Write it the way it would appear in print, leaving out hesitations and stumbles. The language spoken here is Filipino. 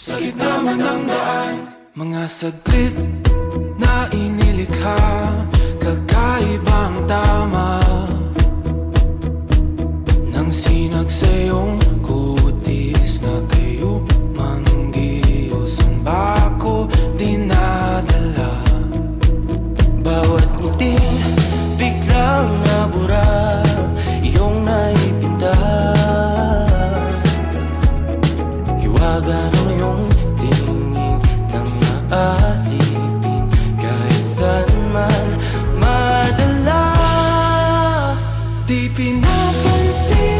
Sa gitna man ng daan, mga saglit na inilikha, kakaibang tama nang sinag sa iyong kutis na kayo manggiyos. Ang bako dinadala, bawat ngiti biglang nabura, iyong naipinta. Hiwaga ng iyong tingin nang maalipin, kahit saan man madala. di pinapansin